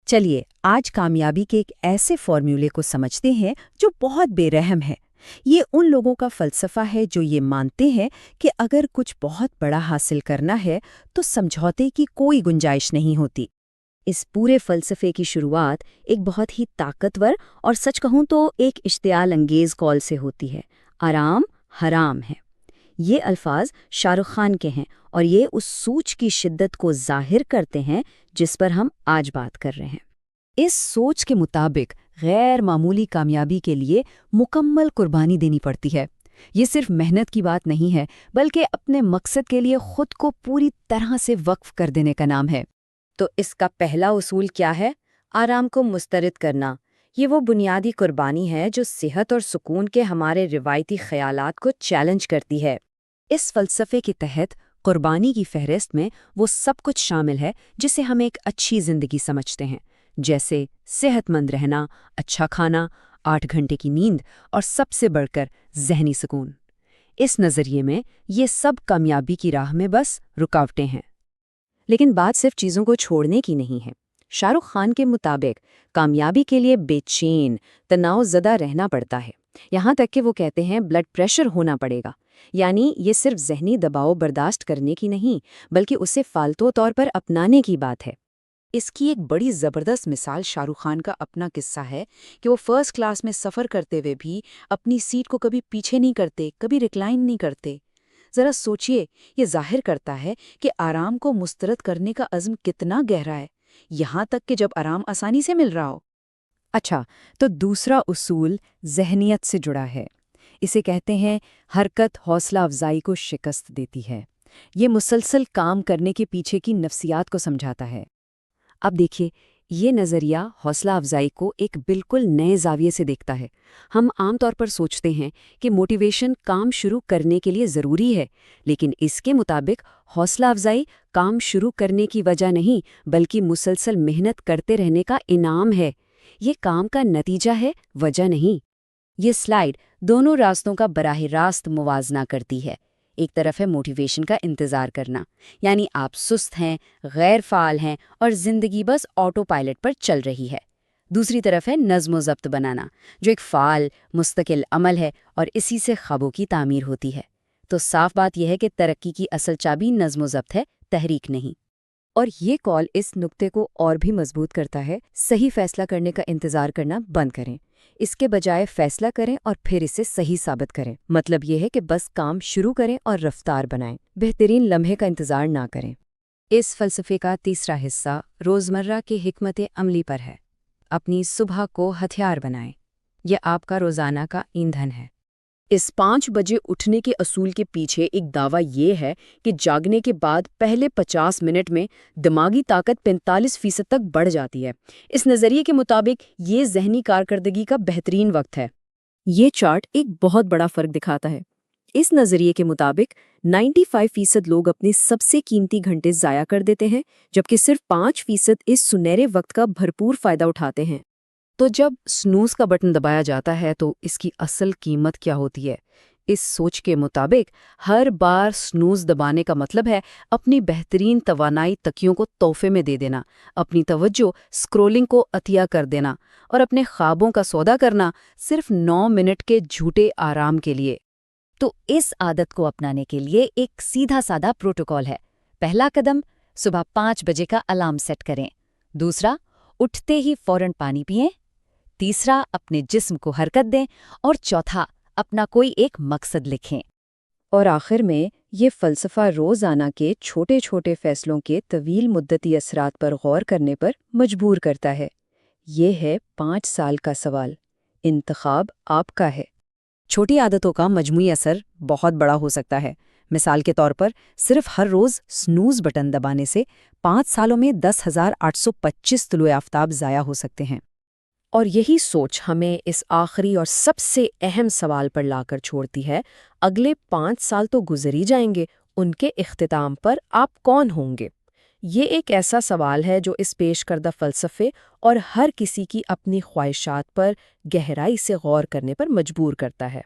چلیے آج کامیابی کے ایک ایسے فارمولے کو سمجھتے ہیں جو بہت بے رحم ہے۔ یہ ان لوگوں کا فلسفہ ہے جو یہ مانتے ہیں کہ اگر کچھ بہت بڑا حاصل کرنا ہے تو سمجھوتے کی کوئی گنجائش نہیں ہوتی۔ اس پورے فلسفے کی شروعات ایک بہت ہی طاقتور اور سچ کہوں تو ایک اشتعال انگیز قول سے ہوتی ہے: آرام حرام ہے۔ یہ الفاظ شاہ رخ خان کے ہیں اور یہ اس سوچ کی شدت کو ظاہر کرتے ہیں جس پر ہم آج بات کر رہے ہیں۔ اس سوچ کے مطابق غیر معمولی کامیابی کے لیے مکمل قربانی دینی پڑتی ہے۔ یہ صرف محنت کی بات نہیں ہے بلکہ اپنے مقصد کے لیے خود کو پوری طرح سے وقف کر دینے کا نام ہے۔ تو اس کا پہلا اصول کیا ہے؟ آرام کو مسترد کرنا۔ یہ وہ بنیادی قربانی ہے جو صحت اور سکون کے ہمارے روایتی خیالات کو چیلنج کرتی ہے۔ اس فلسفے کے تحت قربانی کی فہرست میں وہ سب کچھ شامل ہے جسے ہم ایک اچھی زندگی سمجھتے ہیں، جیسے صحت مند رہنا، اچھا کھانا، 8 گھنٹے کی نیند اور سب سے بڑھ کر ذہنی سکون۔ اس نظریے میں یہ سب کامیابی کی راہ میں بس رکاوٹیں ہیں۔ لیکن بات صرف چیزوں کو چھوڑنے کی نہیں ہے۔ شاہ رخ خان کے مطابق کامیابی کے لیے بے چین، تناؤ زدہ رہنا پڑتا ہے، یہاں تک کہ وہ کہتے ہیں بلڈ پریشر ہونا پڑے گا۔ یعنی یہ صرف ذہنی دباؤ برداشت کرنے کی نہیں بلکہ اسے فالتو طور پر اپنانے کی بات ہے۔ اس کی ایک بڑی زبردست مثال شاہ رخ خان کا اپنا قصہ ہے کہ وہ فرسٹ کلاس میں سفر کرتے ہوئے بھی اپنی سیٹ کو کبھی پیچھے نہیں کرتے، کبھی ریکلائن نہیں کرتے۔ ذرا سوچئے، یہ ظاہر کرتا ہے کہ آرام کو مسترد کرنے کا عزم کتنا گہرا ہے، یہاں تک کہ جب آرام آسانی سے مل رہا ہو۔ اچھا، تو دوسرا اصول ذہنیت سے جڑا ہے۔ اسے کہتے ہیں حرکت حوصلہ افزائی کو شکست دیتی ہے۔ یہ مسلسل کام کرنے کے پیچھے کی نفسیات کو سمجھاتا ہے۔ اب دیکھیے، یہ نظریہ حوصلہ افزائی کو ایک بالکل نئے زاویے سے دیکھتا ہے۔ ہم عام طور پر سوچتے ہیں کہ موٹیویشن کام شروع کرنے کے لیے ضروری ہے، لیکن اس کے مطابق حوصلہ افزائی کام شروع کرنے کی وجہ نہیں بلکہ مسلسل محنت کرتے رہنے کا انعام ہے۔ یہ کام کا نتیجہ ہے، وجہ نہیں۔ یہ سلائیڈ دونوں راستوں کا براہ راست موازنہ کرتی ہے۔ ایک طرف ہے موٹیویشن کا انتظار کرنا، یعنی آپ سست ہیں، غیر فعال ہیں اور زندگی بس آٹو پائلٹ پر چل رہی ہے۔ دوسری طرف ہے نظم و ضبط بنانا، جو ایک فعال مستقل عمل ہے اور اسی سے خوابوں کی تعمیر ہوتی ہے۔ تو صاف بات یہ ہے کہ ترقی کی اصل چابی نظم و ضبط ہے، تحریک نہیں۔ اور یہ کال اس نقطے کو اور بھی مضبوط کرتا ہے: صحیح فیصلہ کرنے کا انتظار کرنا بند کریں، اس کے بجائے فیصلہ کریں اور پھر اسے صحیح ثابت کریں۔ مطلب یہ ہے کہ بس کام شروع کریں اور رفتار بنائیں، بہترین لمحے کا انتظار نہ کریں۔ اس فلسفے کا تیسرا حصہ روزمرہ کے حکمت عملی پر ہے۔ اپنی صبح کو ہتھیار بنائیں۔ یہ آپ کا روزانہ کا ایندھن ہے۔ اس 5 بجے اٹھنے کے اصول کے پیچھے ایک دعویٰ یہ ہے کہ جاگنے کے بعد پہلے 50 منٹ میں دماغی طاقت 45% تک بڑھ جاتی ہے۔ اس نظریے کے مطابق یہ ذہنی کارکردگی کا بہترین وقت ہے۔ یہ چارٹ ایک بہت بڑا فرق دکھاتا ہے۔ اس نظریے کے مطابق 95% لوگ اپنے سب سے قیمتی گھنٹے ضائع کر دیتے ہیں، جبکہ صرف 5% اس سنہرے وقت کا بھرپور فائدہ اٹھاتے ہیں۔ تو جب سنوز کا بٹن دبایا جاتا ہے تو اس کی اصل قیمت کیا ہوتی ہے؟ اس سوچ کے مطابق ہر بار سنوز دبانے کا مطلب ہے اپنی بہترین توانائی تکیوں کو تحفے میں دے دینا، اپنی توجہ سکرولنگ کو عطیہ کر دینا اور اپنے خوابوں کا سودا کرنا صرف 9 منٹ کے جھوٹے آرام کے لیے۔ تو اس عادت کو اپنانے کے لیے ایک سیدھا سادہ پروٹوکول ہے۔ پہلا قدم، صبح 5 بجے کا الارم سیٹ کریں۔ دوسرا، اٹھتے ہی فوراً پانی پئیں۔ تیسرا، اپنے جسم کو حرکت دیں۔ اور چوتھا، اپنا کوئی ایک مقصد لکھیں۔ اور آخر میں یہ فلسفہ روزانہ کے چھوٹے چھوٹے فیصلوں کے طویل مدتی اثرات پر غور کرنے پر مجبور کرتا ہے۔ یہ ہے 5 سال کا سوال۔ انتخاب آپ کا ہے۔ چھوٹی عادتوں کا مجموعی اثر بہت بڑا ہو سکتا ہے۔ مثال کے طور پر صرف ہر روز سنوز بٹن دبانے سے 5 سالوں میں 10,825 طلوع آفتاب ضائع ہو سکتے ہیں۔ اور یہی سوچ ہمیں اس آخری اور سب سے اہم سوال پر لا کر چھوڑتی ہے: اگلے 5 سال تو گزر ہی جائیں گے، ان کے اختتام پر آپ کون ہوں گے؟ یہ ایک ایسا سوال ہے جو اس پیش کردہ فلسفے اور ہر کسی کی اپنی خواہشات پر گہرائی سے غور کرنے پر مجبور کرتا ہے۔